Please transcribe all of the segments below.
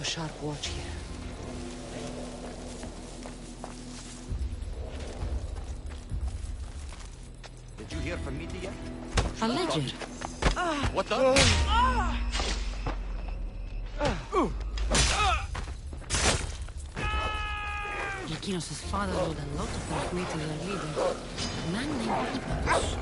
sharp watch here. Did you hear from Mita yet? A ledger. What the? Likinos' father owed a lot of money to their leader, a man named Hippos.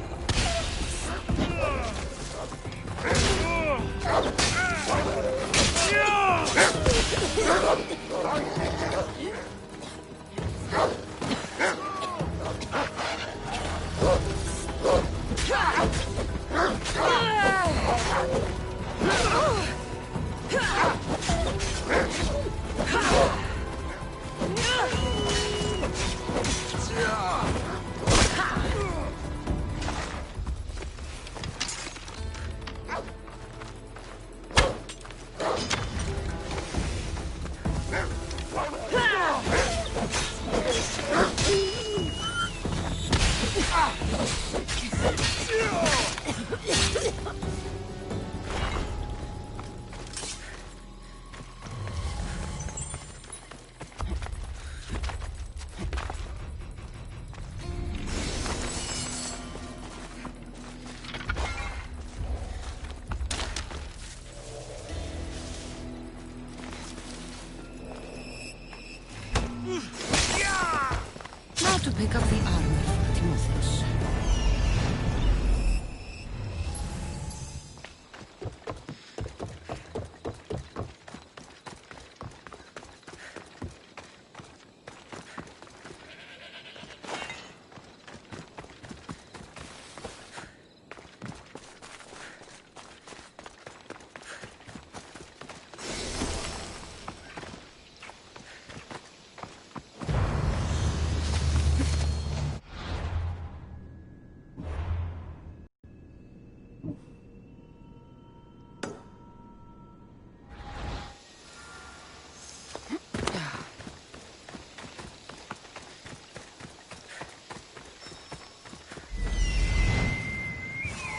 Now to pick up the armor for Timotheus.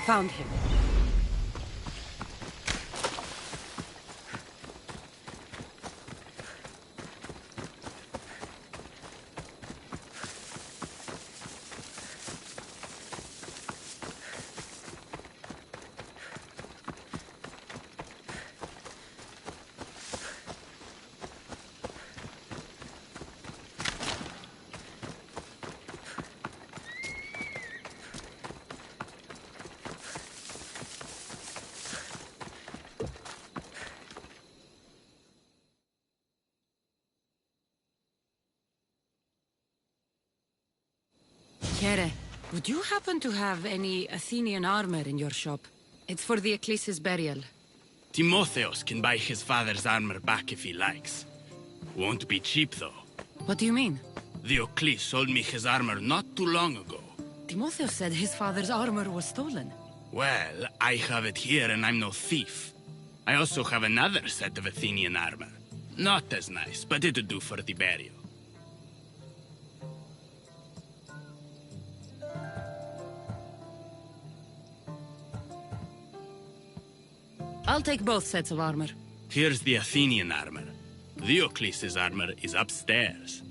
Found him. Kere, would you happen to have any Athenian armor in your shop? It's for the Ecclesi's burial. Timotheus can buy his father's armor back if he likes. Won't be cheap, though. What do you mean? The Eccles sold me his armor not too long ago. Timotheus said his father's armor was stolen. Well, I have it here and I'm no thief. I also have another set of Athenian armor. Not as nice, but it'll do for the burial. I'll take both sets of armor. Here's the Athenian armor. Diocles' armor is upstairs.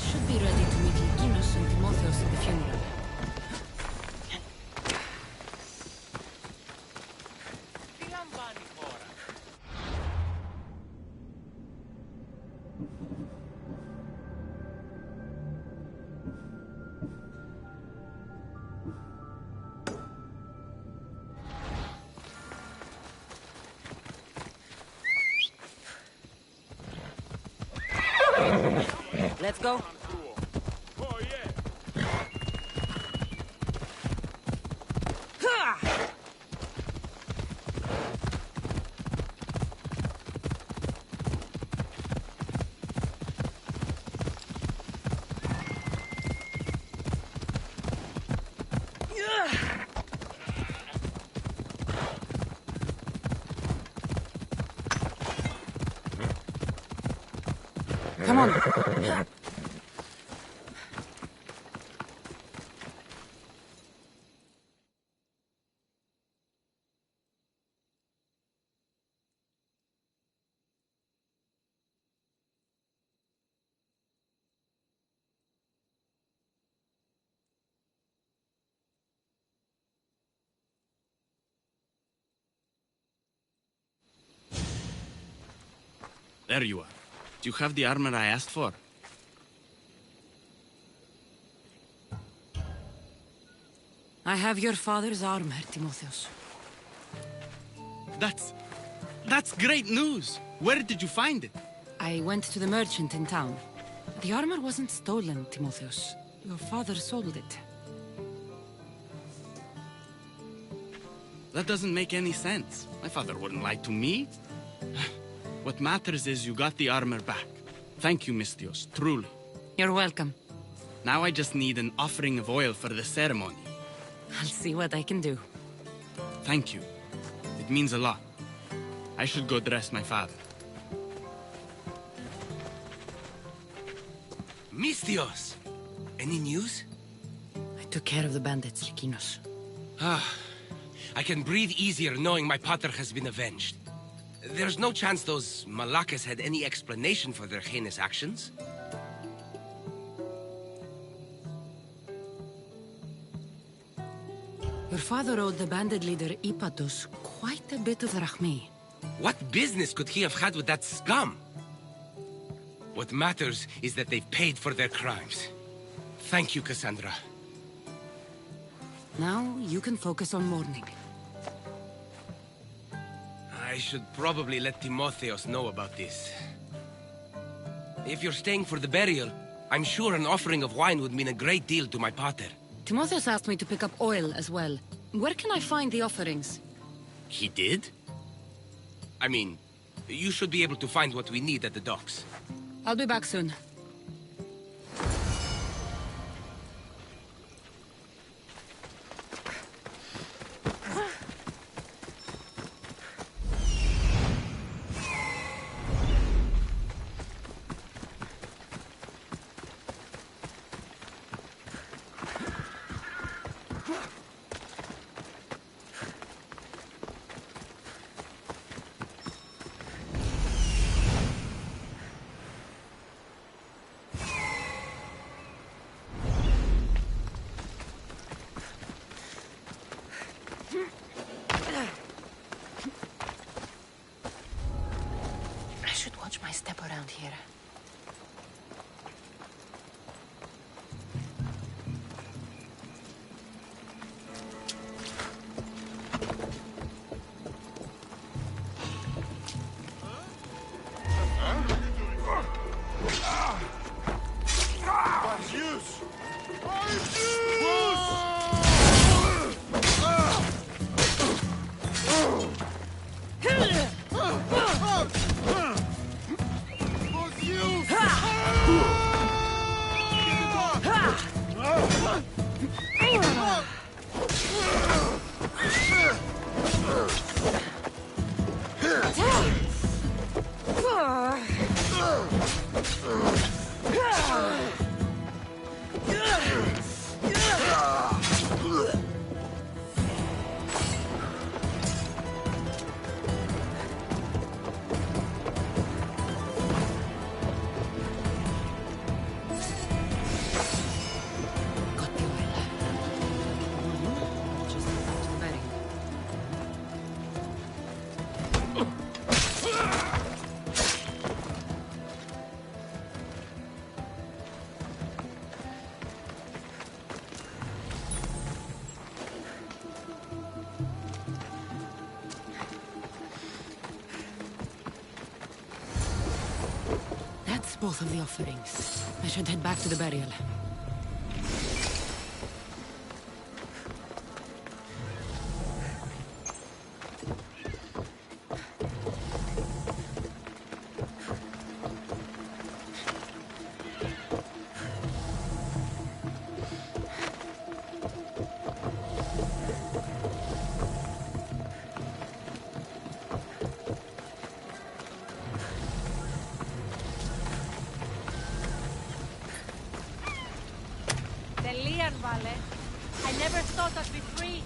Should be ready to meet Likinos and Timotheus at the funeral. Let's go. Oh, yeah. Come on. There you are. Do you have the armor I asked for? I have your father's armor, Timotheus. That's great news! Where did you find it? I went to the merchant in town. The armor wasn't stolen, Timotheus. Your father sold it. That doesn't make any sense. My father wouldn't lie to me. What matters is you got the armor back. Thank you, Misthios, truly. You're welcome. Now I just need an offering of oil for the ceremony. I'll see what I can do. Thank you. It means a lot. I should go dress my father. Misthios! Any news? I took care of the bandits, Likinos. I can breathe easier knowing my pater has been avenged. There's no chance those Malakas had any explanation for their heinous actions? Your father owed the bandit leader Ipatos quite a bit of drachmae. What business could he have had with that scum? What matters is that they've paid for their crimes. Thank you, Cassandra. Now you can focus on mourning. I should probably let Timotheos know about this. If you're staying for the burial, I'm sure an offering of wine would mean a great deal to my pater. Timotheus asked me to pick up oil as well. Where can I find the offerings? He did? I mean, you should be able to find what we need at the docks. I'll be back soon. I should watch my step around here. Got the oil. Just back to the bedding. That's both of the offerings. I should head back to the burial. iron, Vale. I never thought I'd be free.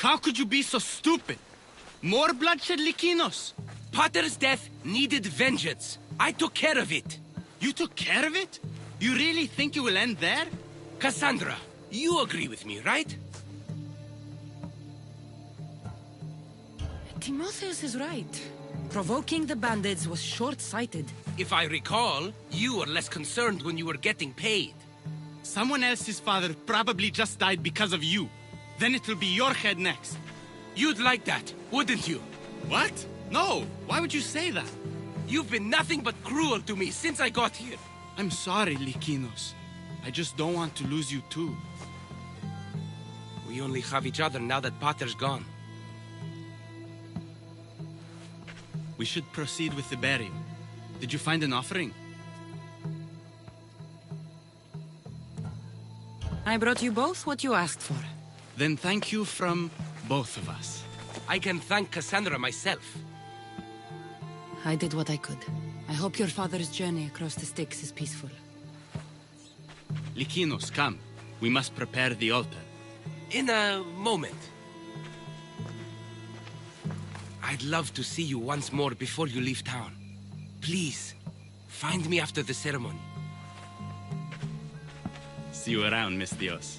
How could you be so stupid? More bloodshed, Likinos? Potter's death needed vengeance. I took care of it. You took care of it? You really think it will end there? Cassandra, you agree with me, right? Timotheus is right. Provoking the bandits was short-sighted. If I recall, you were less concerned when you were getting paid. Someone else's father probably just died because of you. Then it'll be your head next. You'd like that, wouldn't you? What? No, why would you say that? You've been nothing but cruel to me since I got here. I'm sorry, Likinos. I just don't want to lose you too. We only have each other now that Potter's gone. We should proceed with the burial. Did you find an offering? I brought you both what you asked for. Then thank you from both of us. I can thank Cassandra myself. I did what I could. I hope your father's journey across the Styx is peaceful. Likinos, come. We must prepare the altar. In a moment. I'd love to see you once more before you leave town. Please, find me after the ceremony. See you around, Miss Dios.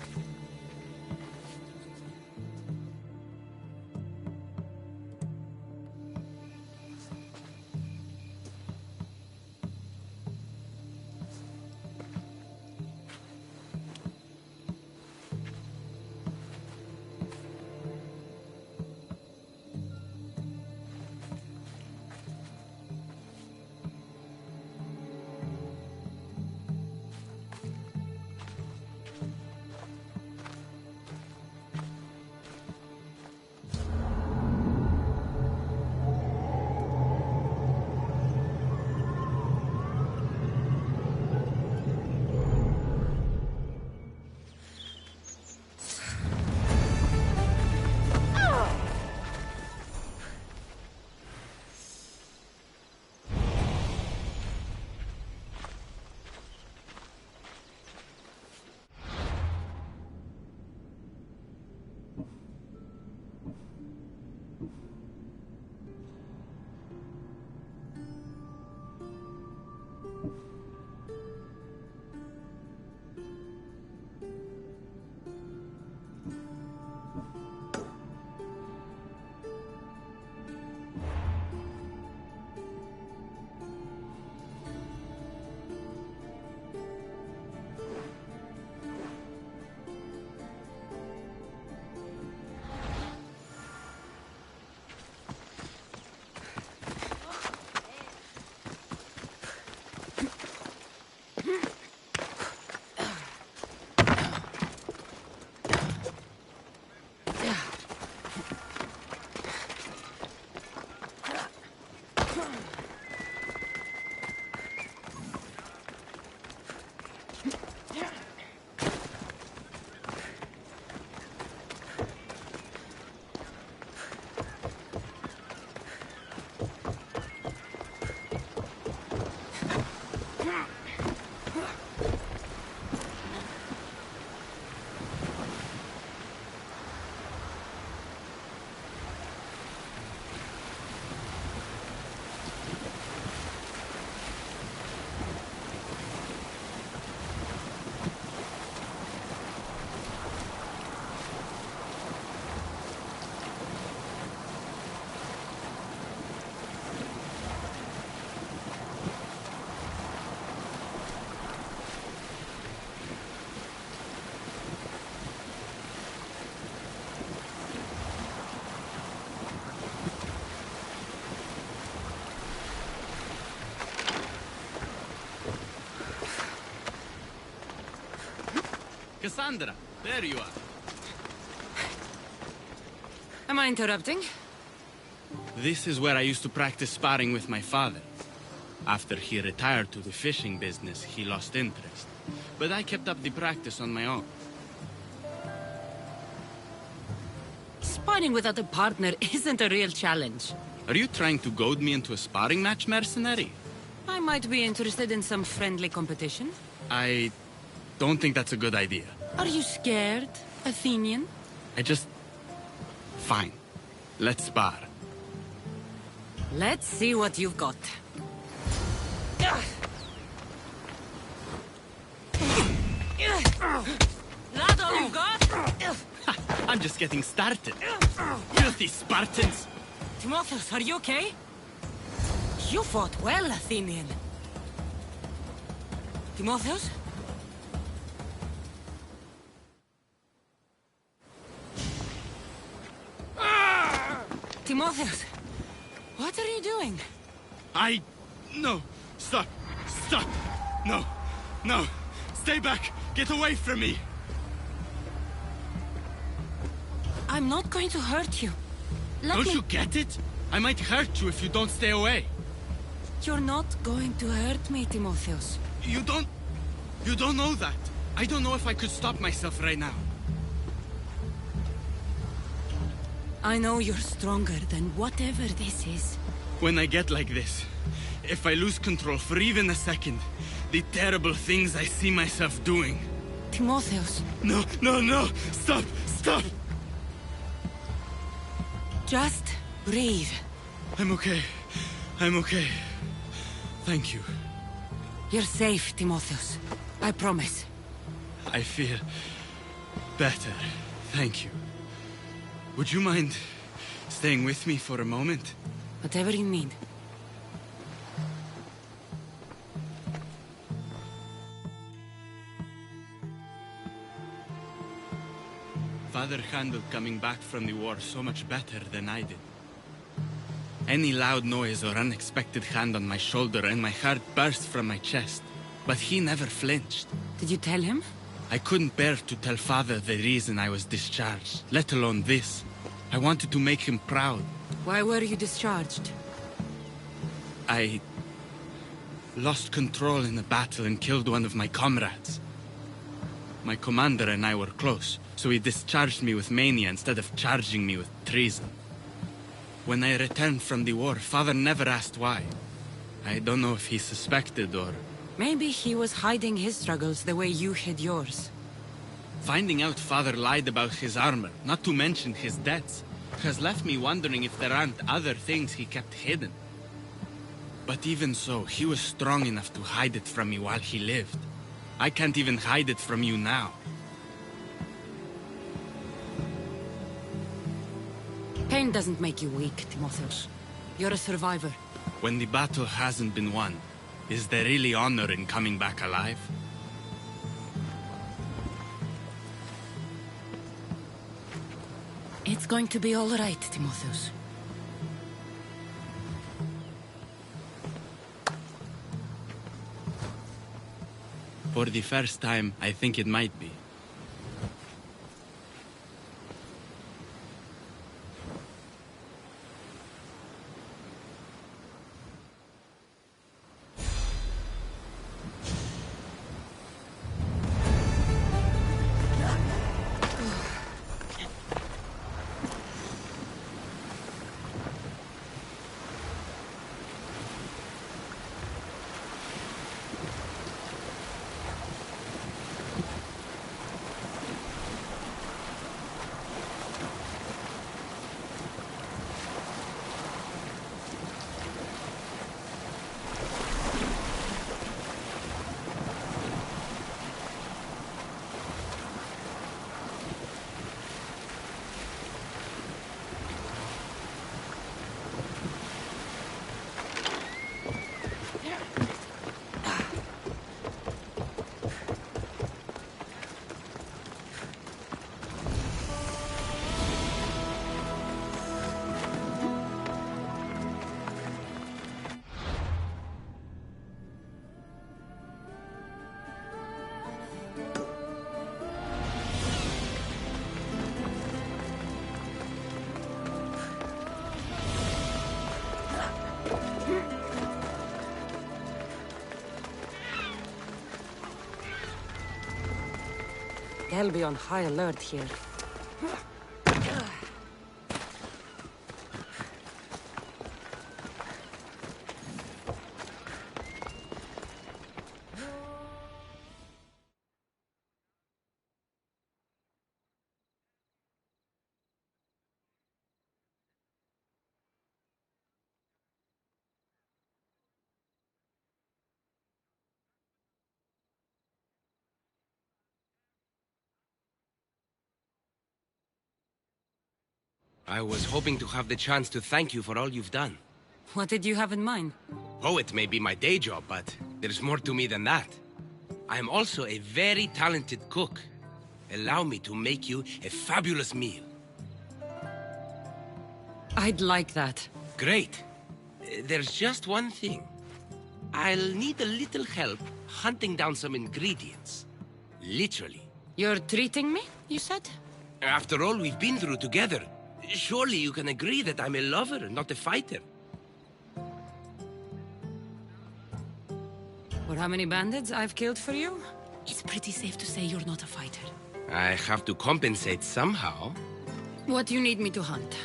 Cassandra, there you are. Am I interrupting? This is where I used to practice sparring with my father. After he retired to the fishing business, he lost interest. But I kept up the practice on my own. Sparring without a partner isn't a real challenge. Are you trying to goad me into a sparring match, mercenary? I might be interested in some friendly competition. I don't think that's a good idea. Are you scared, Athenian? Fine. Let's spar. Let's see what you've got. That all you got? I'm just getting started. Filthy Spartans! Timotheus, are you okay? You fought well, Athenian. Timotheus? Timotheus, what are you doing? No! Stop! Stop! No! No! Stay back! Get away from me! I'm not going to hurt you. Don't you get it? I might hurt you if you don't stay away. You're not going to hurt me, Timotheus. You don't know that. I don't know if I could stop myself right now. I know you're stronger than whatever this is. When I get like this, if I lose control for even a second, the terrible things I see myself doing. Timotheus. No, no, no! Stop! Stop! Just breathe. I'm okay. I'm okay. Thank you. You're safe, Timotheus. I promise. I feel better. Thank you. Would you mind staying with me for a moment? Whatever you need. Father handled coming back from the war so much better than I did. Any loud noise or unexpected hand on my shoulder and my heart burst from my chest. But he never flinched. Did you tell him? I couldn't bear to tell Father the reason I was discharged, let alone this. I wanted to make him proud. Why were you discharged? I lost control in a battle and killed one of my comrades. My commander and I were close, so he discharged me with mania instead of charging me with treason. When I returned from the war, Father never asked why. I don't know if he suspected or... Maybe he was hiding his struggles the way you hid yours. Finding out Father lied about his armor, not to mention his debts, has left me wondering if there aren't other things he kept hidden. But even so, he was strong enough to hide it from me while he lived. I can't even hide it from you now. Pain doesn't make you weak, Timotheus. You're a survivor. When the battle hasn't been won, is there really honor in coming back alive? It's going to be all right, Timotheus. For the first time, I think it might be. They'll be on high alert here. I was hoping to have the chance to thank you for all you've done. What did you have in mind? Poet may be my day job, but there's more to me than that. I am also a very talented cook. Allow me to make you a fabulous meal. I'd like that. Great. There's just one thing. I'll need a little help hunting down some ingredients. Literally. You're treating me, you said? After all we've been through together, surely you can agree that I'm a lover, not a fighter. For how many bandits I've killed for you? It's pretty safe to say you're not a fighter. I have to compensate somehow. What do you need me to hunt?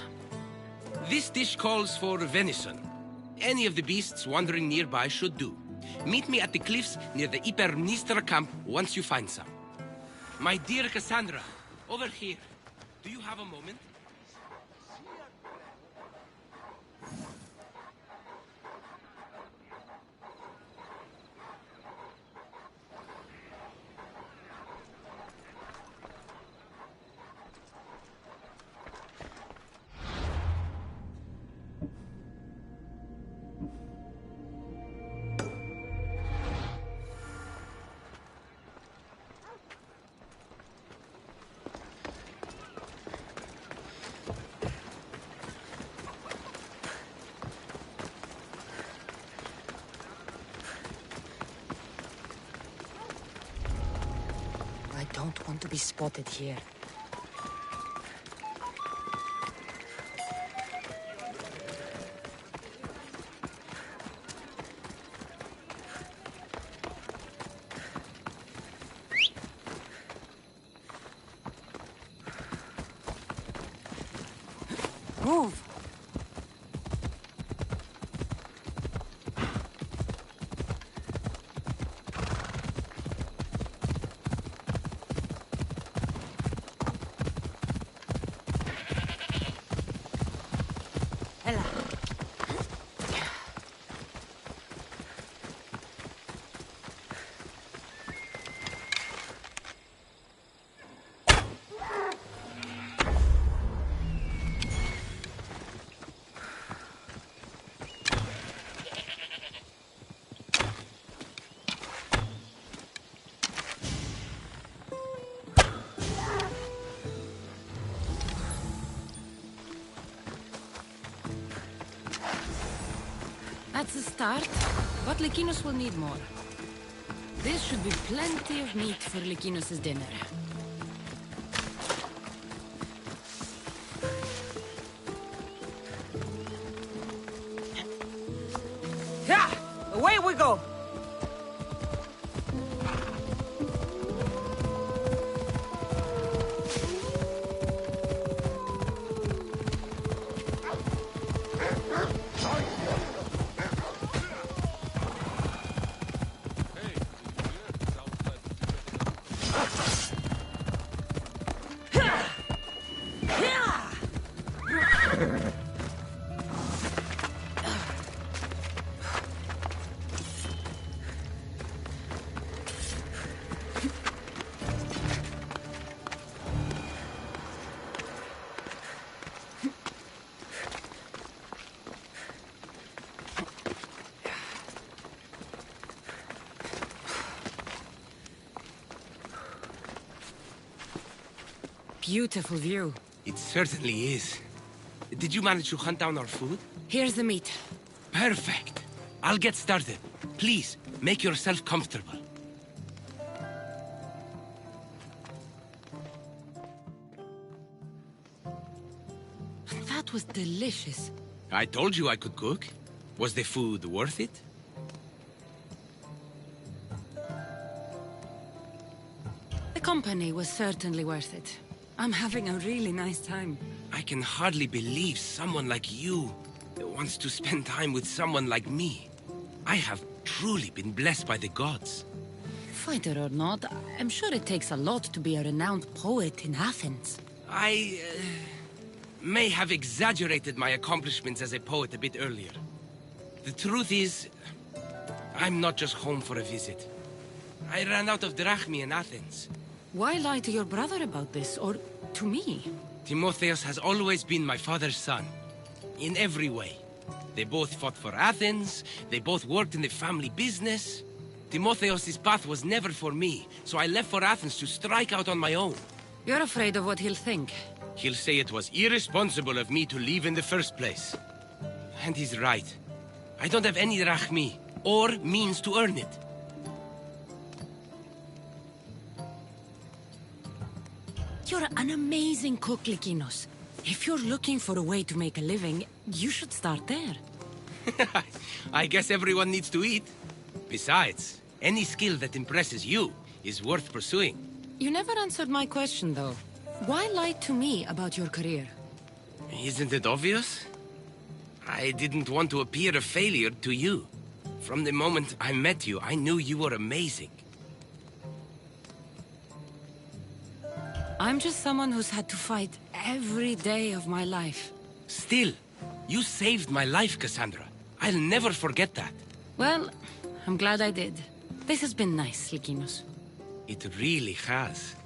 This dish calls for venison. Any of the beasts wandering nearby should do. Meet me at the cliffs near the Ipernistra camp once you find some. My dear Cassandra, over here. Do you have a moment? I don't want to be spotted here. Move! Ella. That's a start, but Likinos will need more. This should be plenty of meat for Likinos' dinner. Yeah! Away we go! Beautiful view. It certainly is. Did you manage to hunt down our food? Here's the meat. Perfect. I'll get started. Please, make yourself comfortable. That was delicious. I told you I could cook. Was the food worth it? The company was certainly worth it. I'm having a really nice time. I can hardly believe someone like you wants to spend time with someone like me. I have truly been blessed by the gods. Fighter or not, I'm sure it takes a lot to be a renowned poet in Athens. I may have exaggerated my accomplishments as a poet a bit earlier. The truth is, I'm not just home for a visit. I ran out of drachmi in Athens. Why lie to your brother about this, or to me? Timotheus has always been my father's son. In every way. They both fought for Athens, they both worked in the family business. Timotheus' path was never for me, so I left for Athens to strike out on my own. You're afraid of what he'll think. He'll say it was irresponsible of me to leave in the first place. And he's right. I don't have any drachmi, or means to earn it. You're an amazing cook, Likinos. If you're looking for a way to make a living, you should start there. I guess everyone needs to eat. Besides, any skill that impresses you is worth pursuing. You never answered my question, though. Why lie to me about your career? Isn't it obvious? I didn't want to appear a failure to you. From the moment I met you, I knew you were amazing. I'm just someone who's had to fight every day of my life. Still, you saved my life, Cassandra. I'll never forget that. Well, I'm glad I did. This has been nice, Likinos. It really has.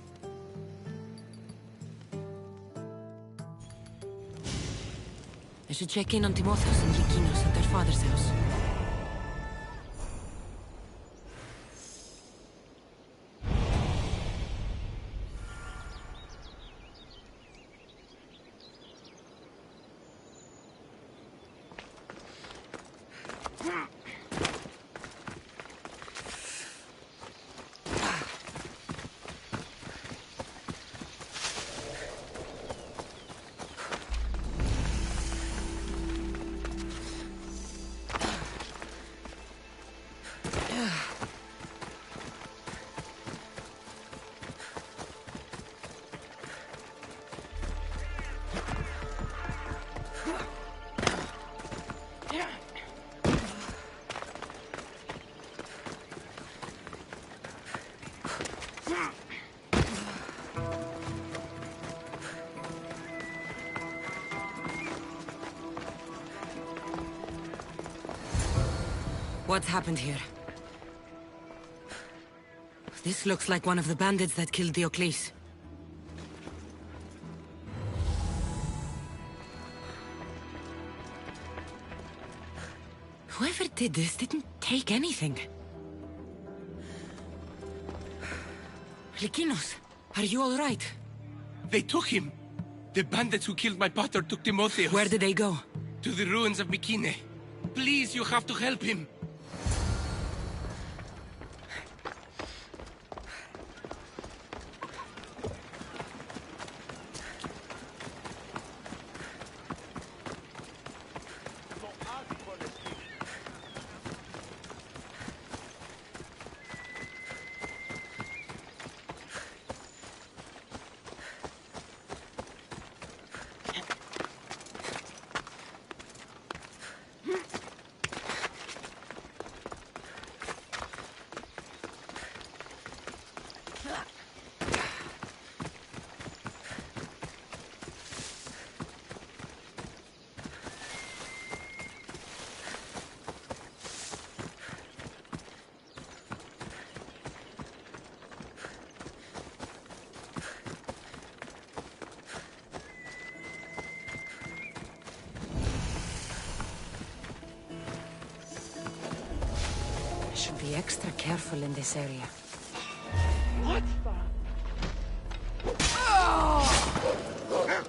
I should check in on Timotheus and Likinos at their father's house. What's happened here? This looks like one of the bandits that killed Diocles. Whoever did this didn't take anything. Likinos, are you all right? They took him. The bandits who killed my pater took Timotheus. Where did they go? To the ruins of Mykine. Please, you have to help him. Should be extra careful in this area. What?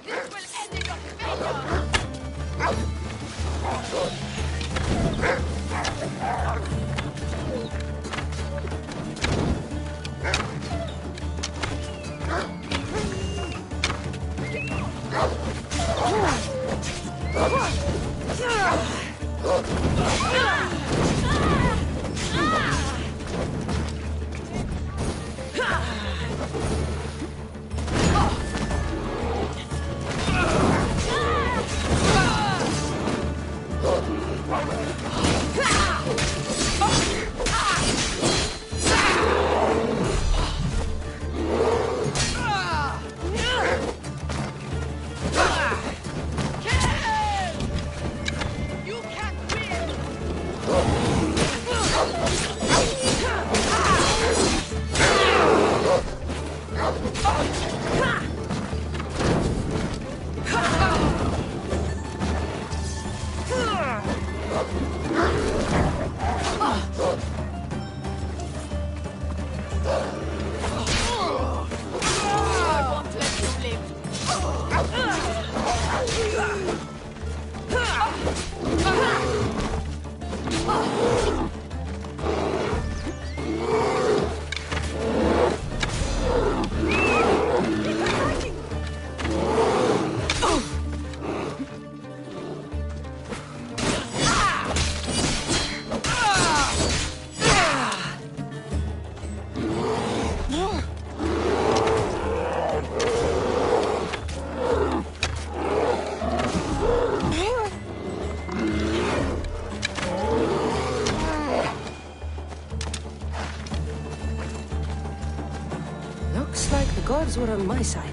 This will end in your finger! Looks like the gods were on my side.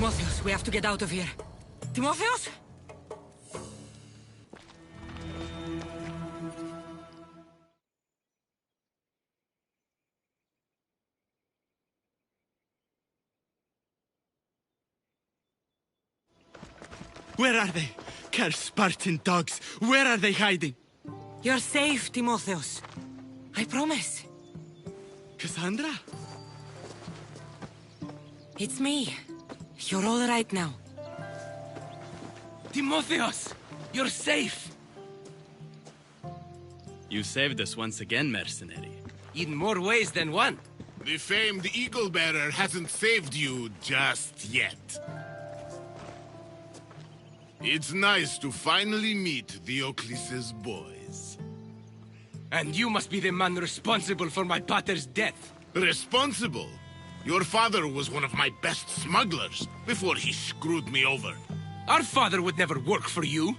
Timotheus, we have to get out of here. Timotheus? Where are they? Cursed Spartan dogs! Where are they hiding? You're safe, Timotheus. I promise. Cassandra? It's me. You're all right now. Timotheus! You're safe! You saved us once again, mercenary. In more ways than one. The famed Eagle Bearer hasn't saved you just yet. It's nice to finally meet Diocles' boys. And you must be the man responsible for my pater's death. Responsible? Your father was one of my best smugglers before he screwed me over. Our father would never work for you.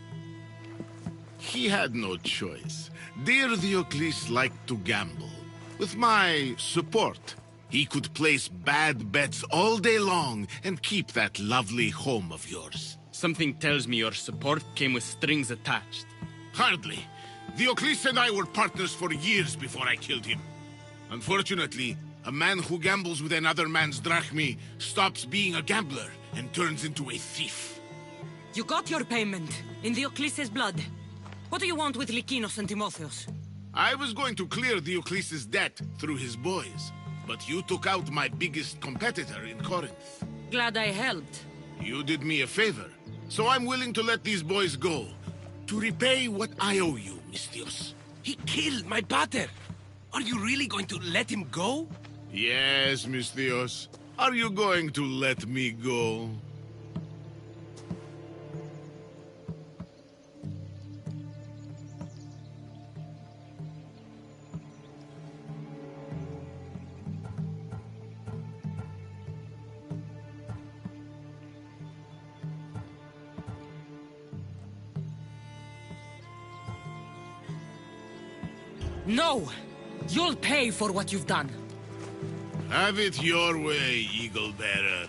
He had no choice. Dear Diocles liked to gamble. With my support, he could place bad bets all day long and keep that lovely home of yours. Something tells me your support came with strings attached. Hardly. Diocles and I were partners for years before I killed him. Unfortunately, a man who gambles with another man's drachmi stops being a gambler and turns into a thief. You got your payment, in Diocles' blood. What do you want with Lykinos and Timotheos? I was going to clear Diocles' debt through his boys, but you took out my biggest competitor in Corinth. Glad I helped. You did me a favor, so I'm willing to let these boys go, to repay what I owe you, Mistios. He killed my pater. Are you really going to let him go? Yes, Mistios. Are you going to let me go? No! You'll pay for what you've done. Have it your way, Eagle Bearer.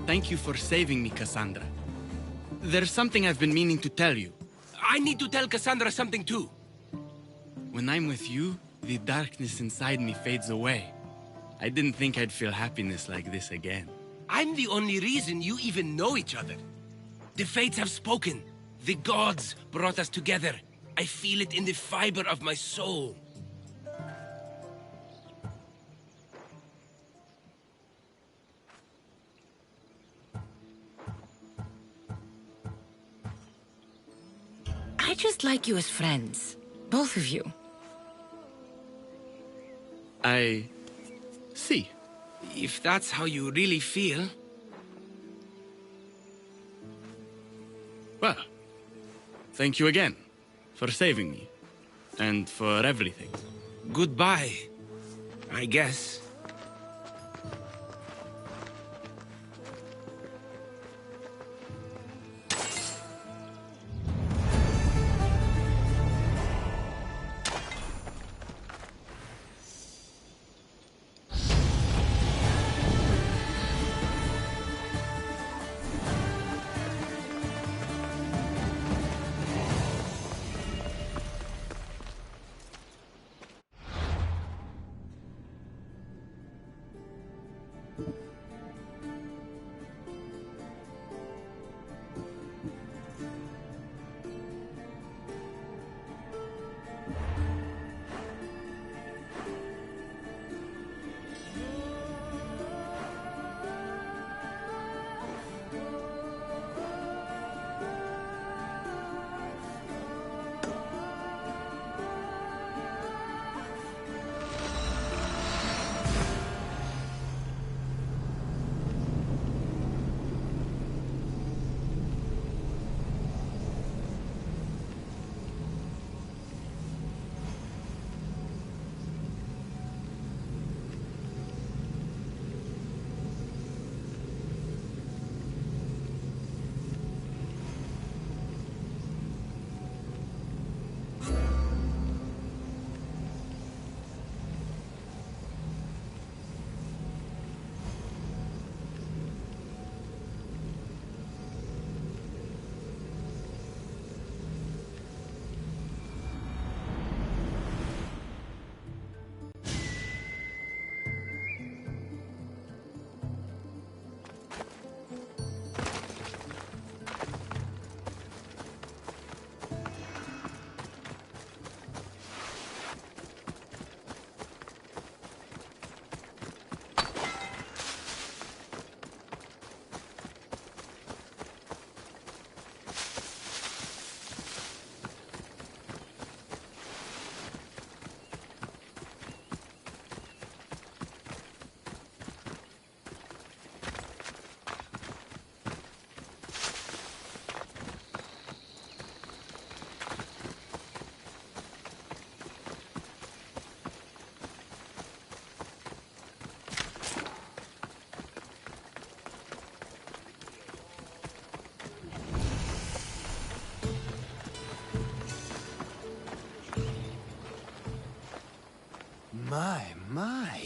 Thank you for saving me, Cassandra. There's something I've been meaning to tell you. I need to tell Cassandra something too. When I'm with you, the darkness inside me fades away. I didn't think I'd feel happiness like this again. I'm the only reason you even know each other. The fates have spoken. The gods brought us together. I feel it in the fiber of my soul. I just like you as friends. Both of you. I see. If that's how you really feel... Well, thank you again for saving me and for everything. Goodbye, I guess.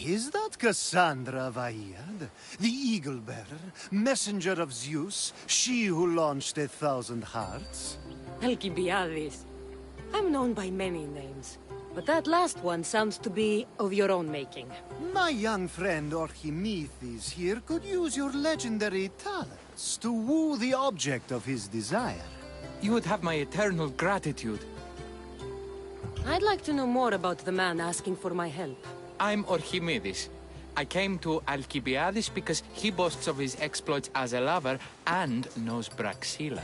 Is that Cassandra Vahyad, the Eagle Bearer, messenger of Zeus, she who launched 1,000 hearts? Alcibiades. I'm known by many names, but that last one sounds to be of your own making. My young friend Archimedes here could use your legendary talents to woo the object of his desire. You would have my eternal gratitude. I'd like to know more about the man asking for my help. I'm Archimedes. I came to Alcibiades because he boasts of his exploits as a lover and knows Braxilla.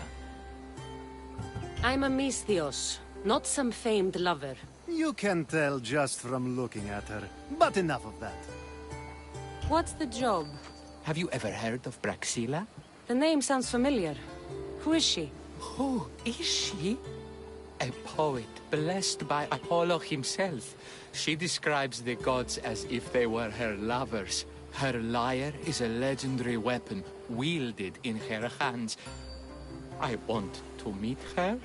I'm a Misthios, not some famed lover. You can tell just from looking at her, but enough of that. What's the job? Have you ever heard of Braxilla? The name sounds familiar. Who is she? Who is she? A poet blessed by Apollo himself. She describes the gods as if they were her lovers. Her lyre is a legendary weapon, wielded in her hands. I want to meet her,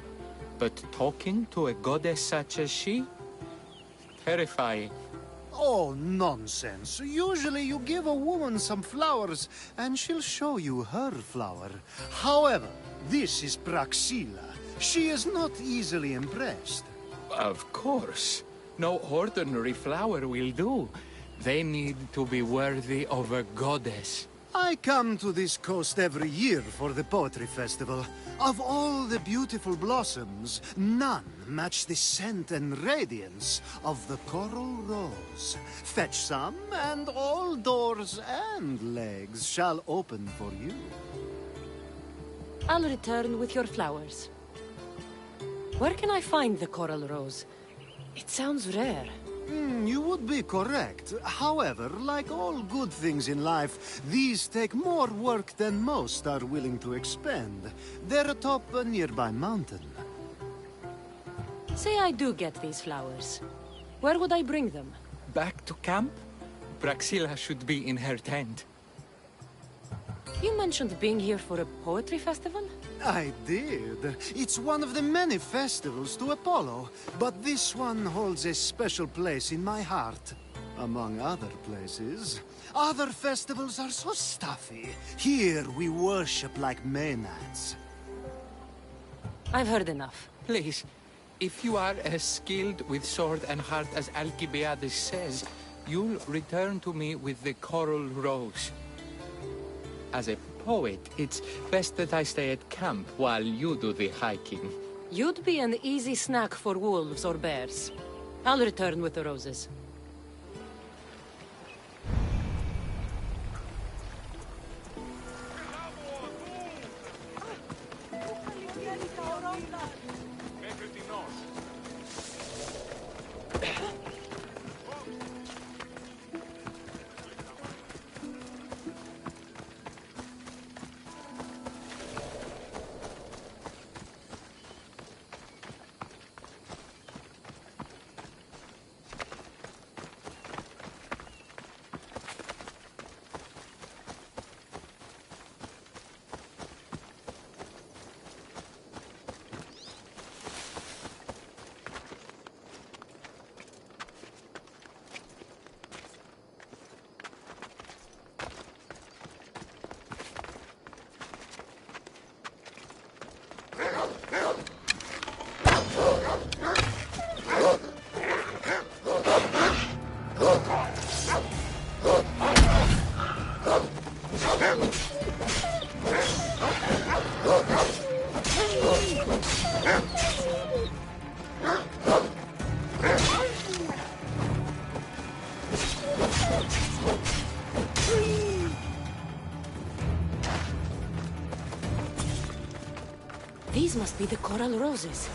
but talking to a goddess such as she? Terrifying. Oh, nonsense. Usually you give a woman some flowers, and she'll show you her flower. However, this is Praxila. She is not easily impressed. Of course. No ordinary flower will do. They need to be worthy of a goddess. I come to this coast every year for the Poetry Festival. Of all the beautiful blossoms, none match the scent and radiance of the coral rose. Fetch some, and all doors and legs shall open for you. I'll return with your flowers. Where can I find the coral rose? It sounds rare. You would be correct. However, like all good things in life, these take more work than most are willing to expend. They're atop a nearby mountain. Say I do get these flowers. Where would I bring them? Back to camp? Braxilla should be in her tent. You mentioned being here for a poetry festival? I did. It's one of the many festivals to Apollo, but this one holds a special place in my heart. Among other places. Other festivals are so stuffy. Here we worship like Maenads. I've heard enough. Please, if you are as skilled with sword and heart as Alcibiades says, you'll return to me with the coral rose. As a poet, it's best that I stay at camp while you do the hiking. You'd be an easy snack for wolves or bears. I'll return with the roses. These must be the coral roses.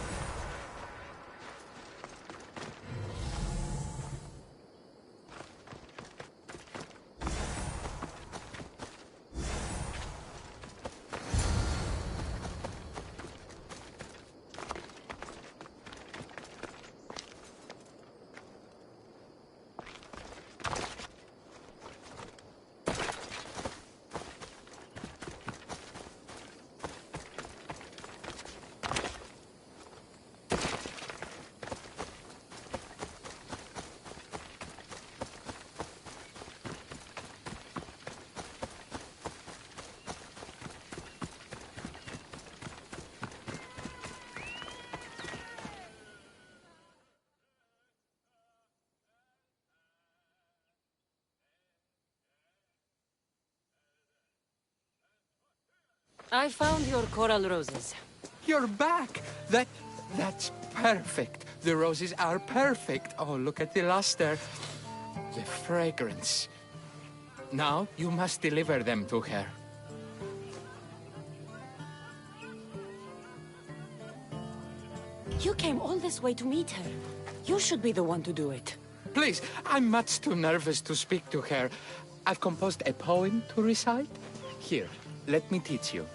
I found your coral roses. You're back! That's perfect. The roses are perfect. Oh, look at the luster. The fragrance. Now, you must deliver them to her. You came all this way to meet her. You should be the one to do it. Please, I'm much too nervous to speak to her. I've composed a poem to recite. Here, let me teach you.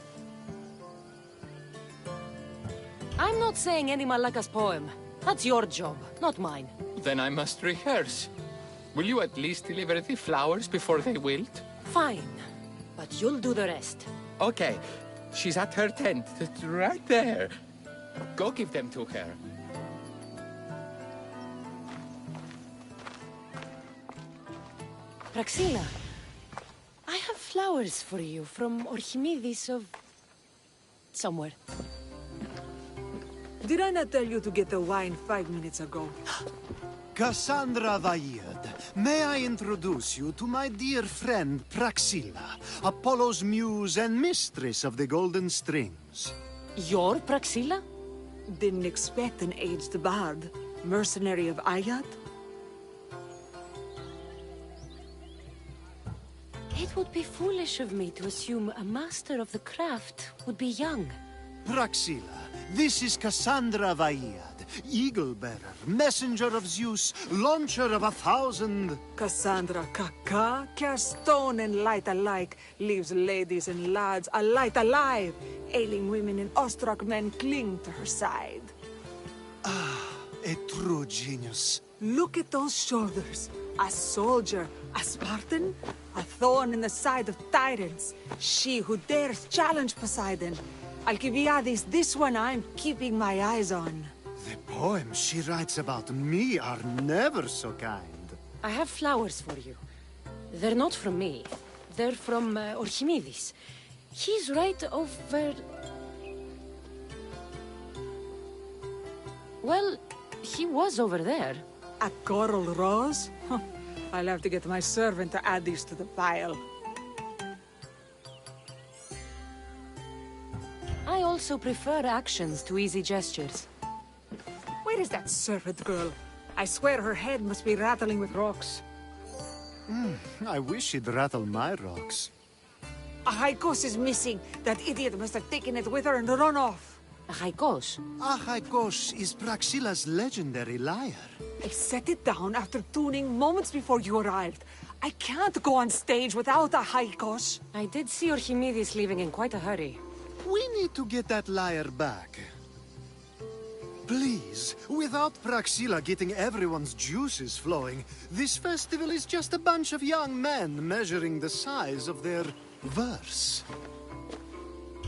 I'm not saying any Malaka's poem. That's your job, not mine. Then I must rehearse. Will you at least deliver the flowers before they wilt? Fine, but you'll do the rest. Okay, she's at her tent. It's right there. Go give them to her. Praxila, I have flowers for you from Archimedes of... somewhere. Did I not tell you to get the wine 5 minutes ago? Cassandra Vaird, may I introduce you to my dear friend Praxila, Apollo's muse and mistress of the Golden Strings. You're Praxila? Didn't expect an aged bard. Mercenary of Ayat? It would be foolish of me to assume a master of the craft would be young. Praxila, this is Cassandra Vaird, Eagle-bearer, messenger of Zeus, launcher of 1,000... Cassandra Kaka, cast stone and light alike, leaves ladies and lads alight alive. Ailing women and awestruck men cling to her side. Ah, a true genius. Look at those shoulders. A soldier, a Spartan, a thorn in the side of tyrants. She who dares challenge Poseidon. Alcibiades, this one I'm keeping my eyes on. The poems she writes about me are never so kind. I have flowers for you. They're not from me. They're from Archimedes. He's right over... Well, he was over there. A coral rose? Huh. I'll have to get my servant to add these to the pile. I also prefer actions to easy gestures. Where is that servant girl? I swear her head must be rattling with rocks. I wish she'd rattle my rocks. A Haikos is missing. That idiot must have taken it with her and run off. A Haikos? A Haikos is Praxila's legendary lyre. I set it down after tuning moments before you arrived. I can't go on stage without a Haikos. I did see Archimedes leaving in quite a hurry. We need to get that lyre back. Please, without Praxila getting everyone's juices flowing, this festival is just a bunch of young men measuring the size of their verse.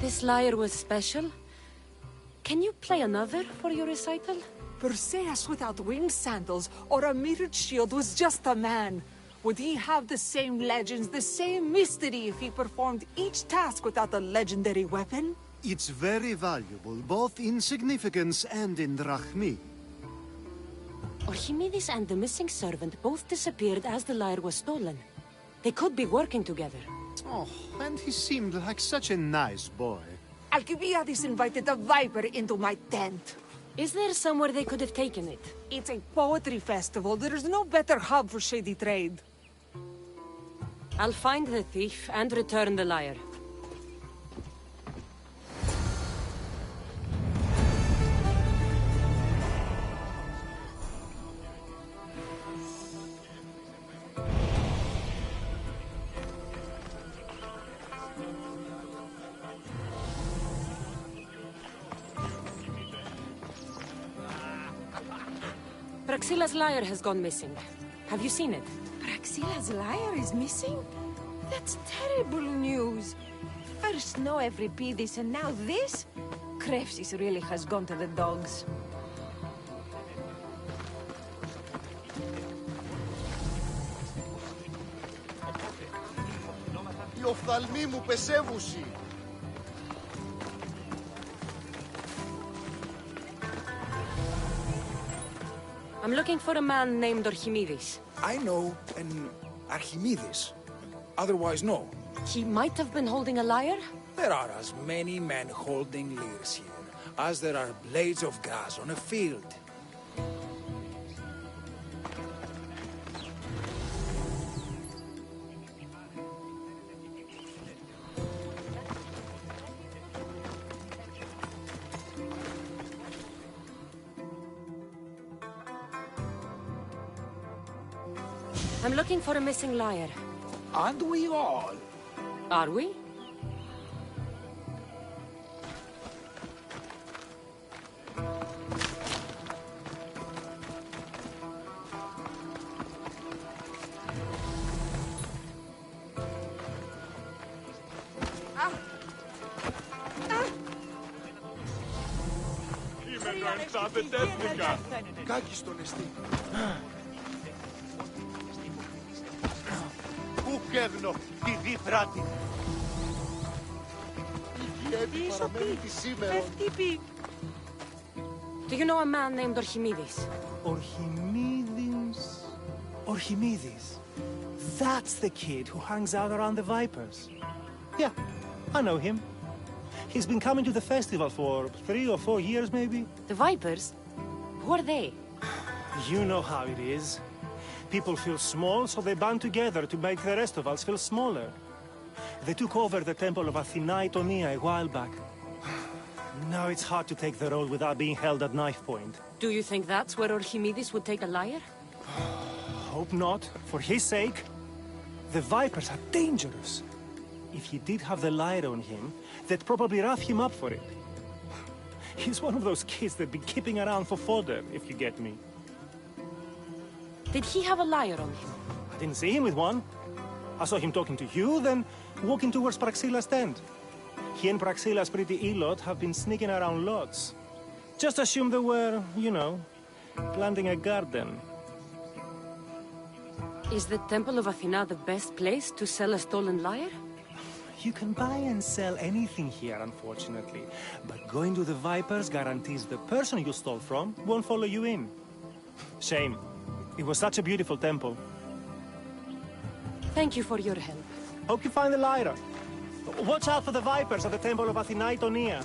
This lyre was special? Can you play another for your recital? Perseus without winged sandals or a mirrored shield was just a man. Would he have the same legends, the same mystery if he performed each task without a legendary weapon? It's very valuable, both in significance and in drachmi. Archimedes and the missing servant both disappeared as the lyre was stolen. They could be working together. Oh, and he seemed like such a nice boy. Alcibiades invited a viper into my tent. Is there somewhere they could have taken it? It's a poetry festival. There's no better hub for shady trade. I'll find the thief and return the lyre. Praxila's lyre has gone missing. Have you seen it? Praxila's lyre is missing? That's terrible news. First no Euripides and now this? Krepsis really has gone to the dogs. Η οφθαλμή μου πεσεύουση. I'm looking for a man named Archimedes. I know an Archimedes. Otherwise, no. He might have been holding a lyre? There are as many men holding lyres here as there are blades of grass on a field. I'm looking for a missing lyre. Aren't we all? Are we? Κάκιστον εστί. Πού καίγνω τη δι φράτη. Η γεύη παραμένει τη σήμερα. Do you know a man named Orchimidis? Orchimidis. That's the kid who hangs out around the Vipers. Yeah, I know him. He's been coming to the festival for 3 or 4 years, maybe. The Vipers? Who are they? You know how it is. People feel small, so they band together to make the rest of us feel smaller. They took over the temple of Athena Itonia a while back. Now it's hard to take the road without being held at knife point. Do you think that's where Orchimidis would take a lyre? Hope not. For his sake. The Vipers are dangerous. If he did have the lyre on him, they'd probably rough him up for it. He's one of those kids that'd be keeping around for fodder, if you get me. Did he have a lyre on him? I didn't see him with one. I saw him talking to you, then walking towards Praxilla's tent. He and Praxilla's pretty Elot have been sneaking around lots. Just assume they were, you know, planting a garden. Is the Temple of Athena the best place to sell a stolen lyre? You can buy and sell anything here, unfortunately. But going to the Vipers guarantees the person you stole from won't follow you in. Shame. It was such a beautiful temple. Thank you for your help. Hope you find the lyre. Watch out for the Vipers at the Temple of Athena Itonia.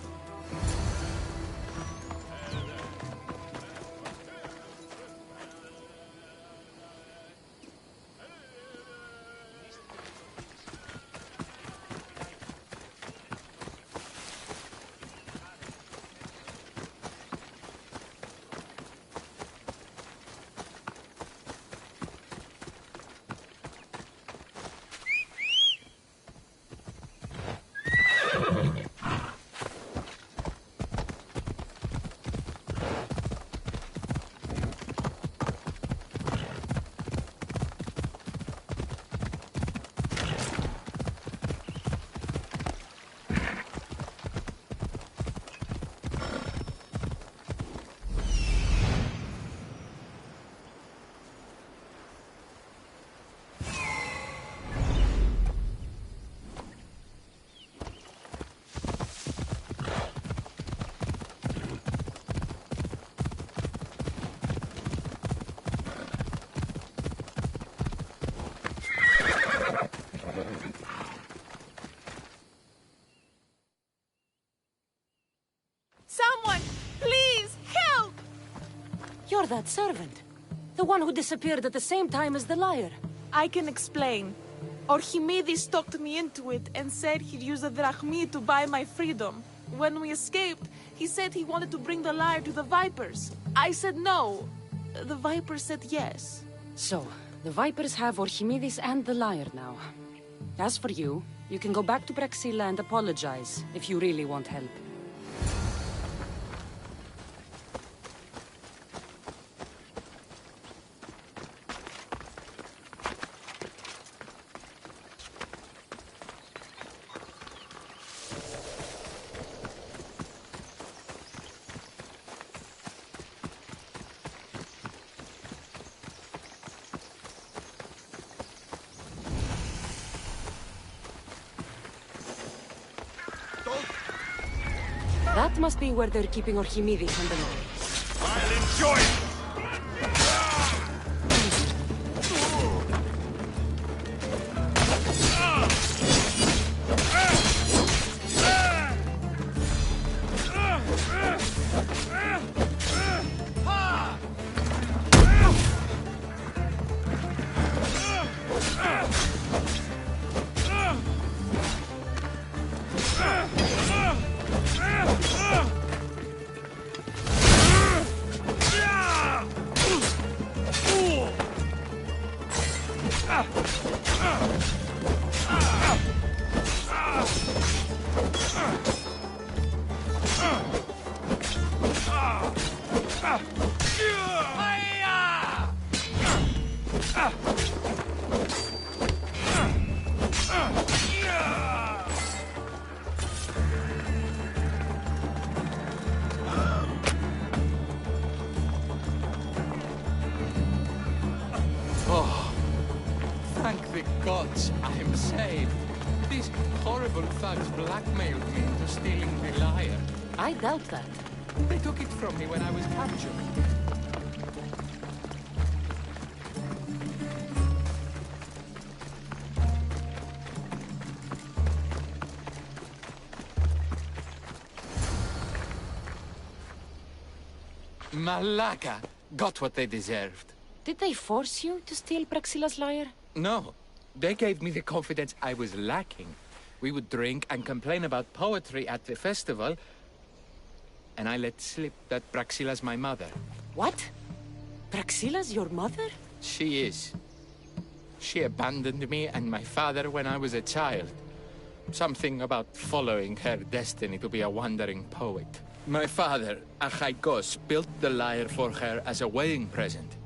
Someone, please, help! You're that servant. The one who disappeared at the same time as the lyre. I can explain. Orchimidis talked me into it and said he'd use a drachmi to buy my freedom. When we escaped, he said he wanted to bring the lyre to the Vipers. I said no. The Vipers said yes. So, the Vipers have Orchimidis and the lyre now. As for you, you can go back to Praxilla and apologize if you really want help. That must be where they're keeping Orchimidis and the lyre. I'll enjoy it! Oh, thank the gods I am saved. These horrible thugs blackmailed me into stealing the lyre. I doubt that. They took it from me when I was captured. Malaka got what they deserved. Did they force you to steal Praxila's lyre? No. They gave me the confidence I was lacking. We would drink and complain about poetry at the festival, and I let slip that Praxila's my mother. What? Praxila's your mother? She is. She abandoned me and my father when I was a child. Something about following her destiny to be a wandering poet. My father, Achaikos, built the lyre for her as a wedding present.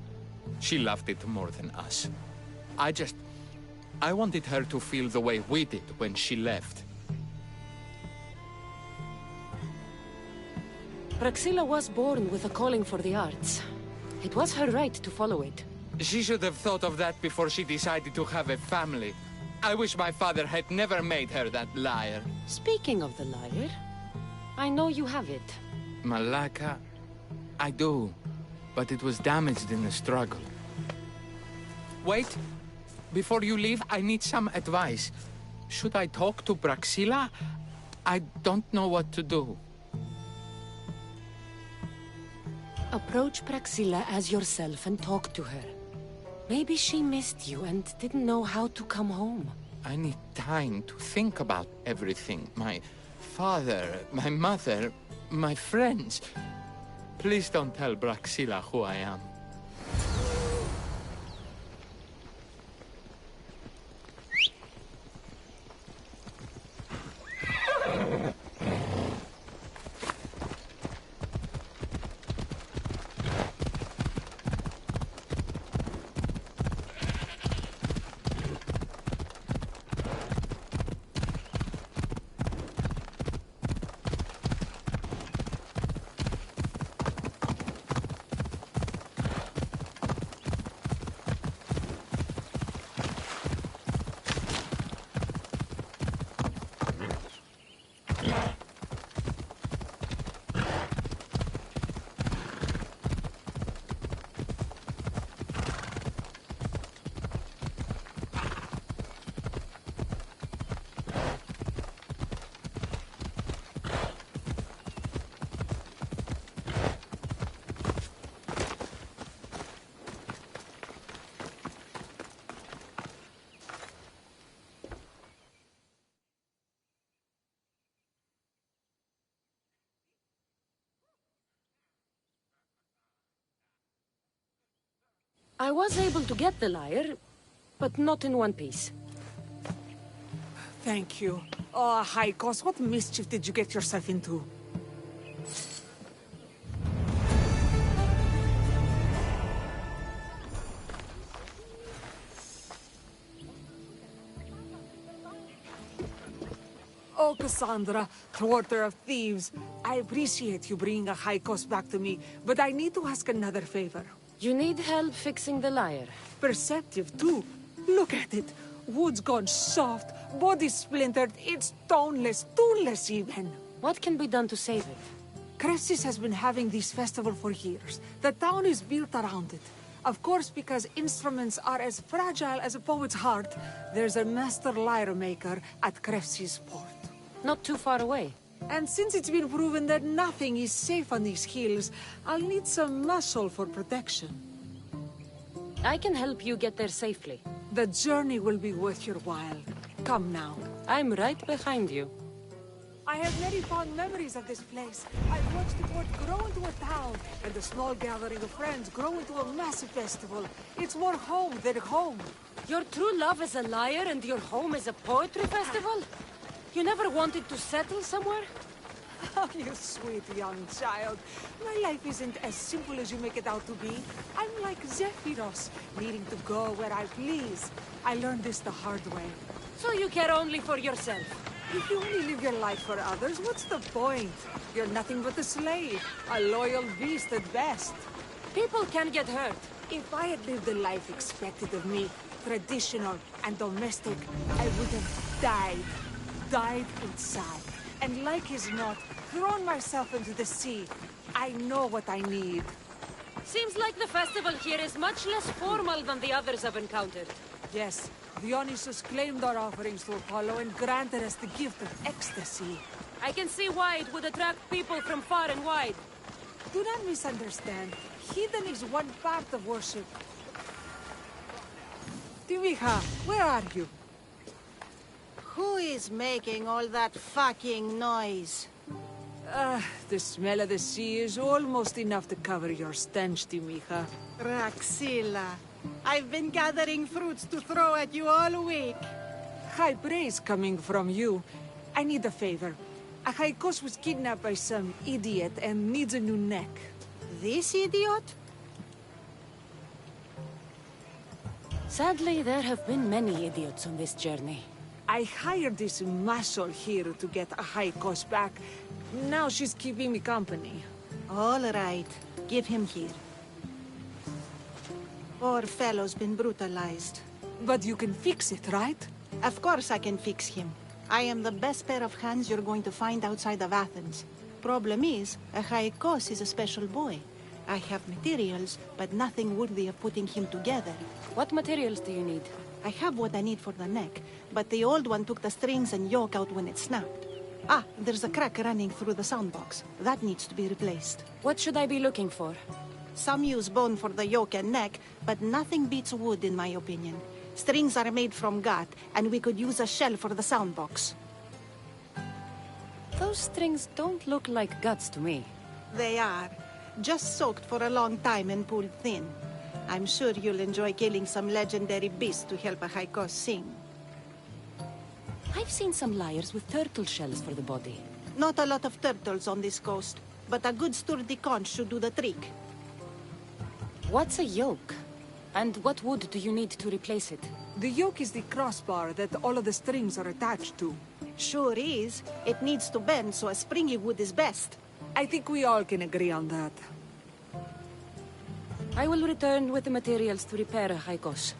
She loved it more than us. I wanted her to feel the way we did when she left. Praxila was born with a calling for the arts. It was her right to follow it. She should have thought of that before she decided to have a family. I wish my father had never made her that lyre. Speaking of the lyre, I know you have it. Malaka, I do, but it was damaged in the struggle. Wait, before you leave, I need some advice. Should I talk to Praxila? I don't know what to do. Approach Praxila as yourself and talk to her. Maybe she missed you and didn't know how to come home. I need time to think about everything. My father, my mother, my friends. Please don't tell Praxila who I am. I was able to get the lyre, but not in one piece. Thank you. Oh, Haikos, what mischief did you get yourself into? Oh, Cassandra, thwarter of thieves. I appreciate you bringing a Haikos back to me, but I need to ask another favor. You need help fixing the lyre. Perceptive, too. Look at it. Wood's gone soft, body splintered, it's toneless, tuneless even. What can be done to save it? Cressis has been having this festival for years. The town is built around it. Of course, because instruments are as fragile as a poet's heart, there's a master lyre maker at Cressis port. Not too far away. And since it's been proven that nothing is safe on these hills, I'll need some muscle for protection. I can help you get there safely. The journey will be worth your while. Come now. I'm right behind you. I have very fond memories of this place. I've watched the port grow into a town, and a small gathering of friends grow into a massive festival. It's more home than home. Your true love is a lyre and your home is a poetry festival? You never wanted to settle somewhere? Oh, you sweet young child. My life isn't as simple as you make it out to be. I'm like Zephyros, needing to go where I please. I learned this the hard way. So you care only for yourself? If you only live your life for others, what's the point? You're nothing but a slave, a loyal beast at best. People can get hurt. If I had lived the life expected of me, traditional and domestic, I would have died. Died inside. And like as not, thrown myself into the sea. I know what I need. Seems like the festival here is much less formal than the others I've encountered. Yes, Dionysus claimed our offerings to Apollo and granted us the gift of ecstasy. I can see why it would attract people from far and wide. Do not misunderstand. Heathen is one part of worship. Timiha, where are you? Who is making all that fucking noise? The smell of the sea is almost enough to cover your stench, Timiha. Praxilla, I've been gathering fruits to throw at you all week. High praise coming from you. I need a favor. Achaikos was kidnapped by some idiot and needs a new neck. This idiot? Sadly, there have been many idiots on this journey. I hired this muscle here to get Achaikos back. Now she's keeping me company. All right. Give him here. Poor fellow's been brutalized. But you can fix it, right? Of course I can fix him. I am the best pair of hands you're going to find outside of Athens. Problem is, Achaikos is a special boy. I have materials, but nothing worthy of putting him together. What materials do you need? I have what I need for the neck, but the old one took the strings and yoke out when it snapped. Ah, there's a crack running through the soundbox. That needs to be replaced. What should I be looking for? Some use bone for the yoke and neck, but nothing beats wood in my opinion. Strings are made from gut, and we could use a shell for the soundbox. Those strings don't look like guts to me. They are. Just soaked for a long time and pulled thin. I'm sure you'll enjoy killing some legendary beasts to help Achaikos sing. I've seen some lyres with turtle shells for the body. Not a lot of turtles on this coast, but a good sturdy conch should do the trick. What's a yoke? And what wood do you need to replace it? The yoke is the crossbar that all of the strings are attached to. Sure is. It needs to bend, so a springy wood is best. I think we all can agree on that. I will return with the materials to repair Achaikos.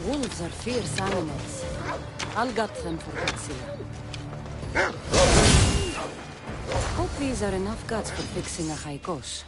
Wolves are fierce animals. I'll gut them for Praxilla. Hope these are enough guts for fixing a haikos.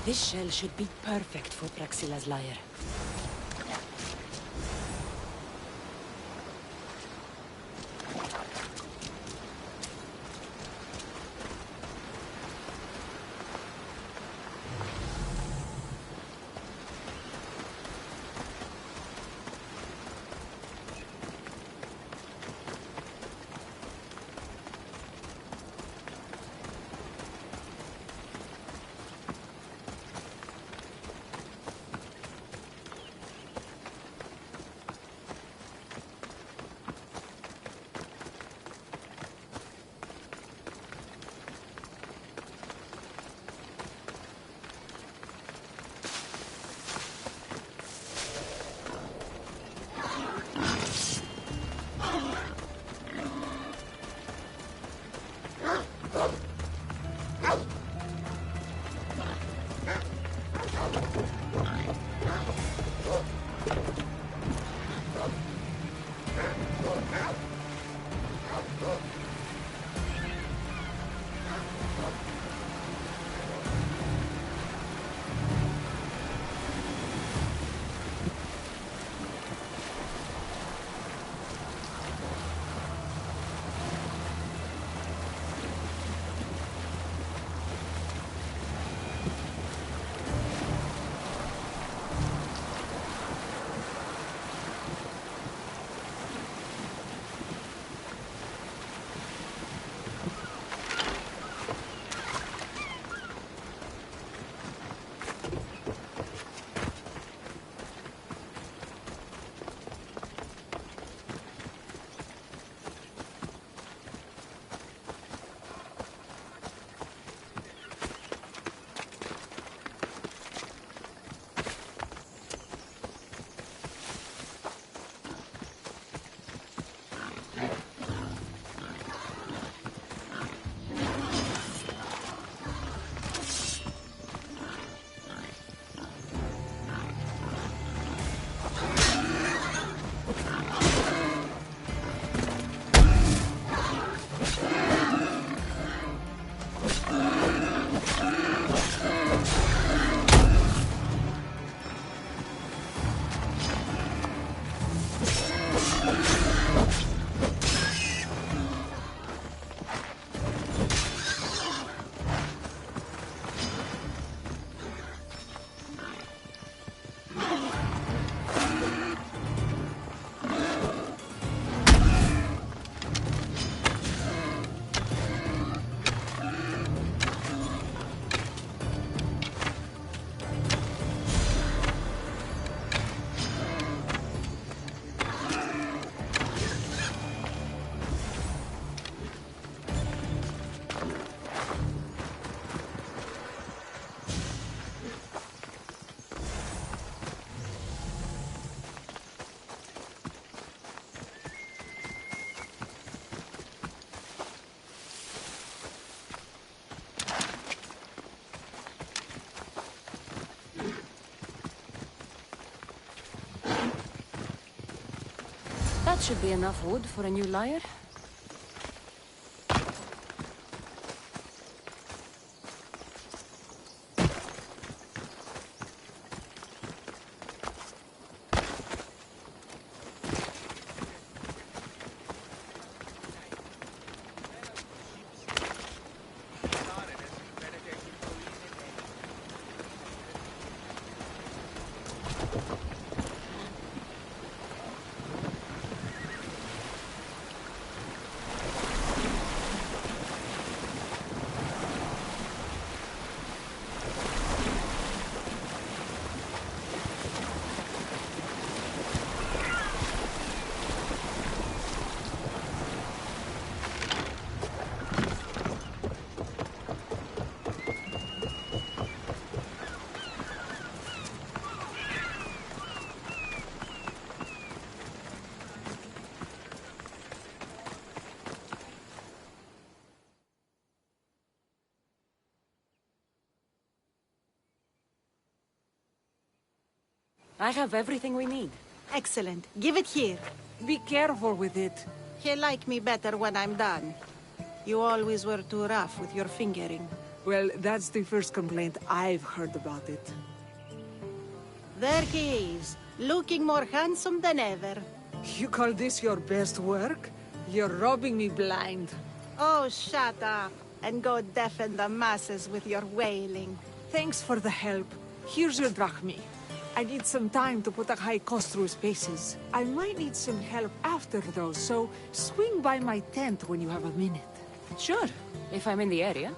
This shell should be perfect for Praxila's lyre. That should be enough wood for a new lyre. I have everything we need. Excellent. Give it here. Be careful with it. He'll like me better when I'm done. You always were too rough with your fingering. Well, that's the first complaint I've heard about it. There he is, looking more handsome than ever. You call this your best work? You're robbing me blind. Oh, shut up, and go deafen the masses with your wailing. Thanks for the help. Here's your drachmi. I need some time to put a high cost through spaces. I might need some help after, though, so swing by my tent when you have a minute. Sure, if I'm in the area.